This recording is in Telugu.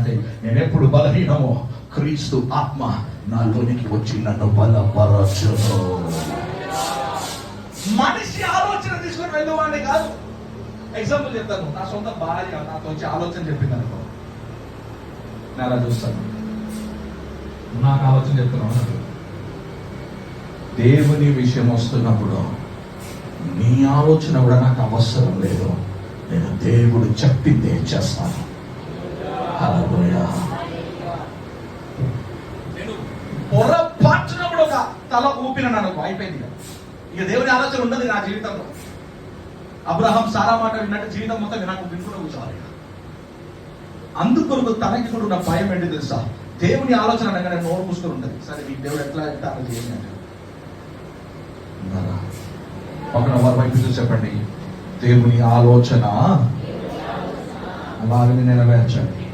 అంటే నేను ఎప్పుడు బలహీనమో క్రీస్తు ఆత్మ నాలోనికి వచ్చి నన్ను బలపరచును. మనిషి ఆలోచన తీసుకొని వెళ్ళేవాడిని కాదు. ఎగ్జాంపుల్ చెప్తాను. నా సొంత భార్య నాతో వచ్చి ఆలోచన చెప్పింది అనుకో, నేను అలా చూస్తాను. నాకు ఆలోచన చెప్తున్నాను. దేవుని విషయం వస్తున్నప్పుడు నీ ఆలోచన కూడా నాకు అవసరం లేదు. నేను దేవుడు చెప్పిందే చేస్తాను. హల్లెలూయా. నేను పొరపాటున కూడా ఒక తల ఊపిన అనుకో, అయిపోయింది. ఇక దేవుని ఆలోచన ఉండదు నా జీవితంలో. అబ్రహాం సారా మాట విన్నట్టు జీవితం మొత్తం నాకు వినుకుని కూర్చోవాలి. అందుకొరకు తనకి కూడా ఉన్న భయం ఏంటి తెలుసా? దేవుని ఆలోచన అనగానే నోరు మూసుకొని ఉంటుంది. సరే నీకు దేవుడు ఎట్లా అంటే అలా చేయండి అంటే పక్కన వారి వైపు చూసి చెప్పండి, దేవుని ఆలోచన అలాగని నెరవేర్చండి.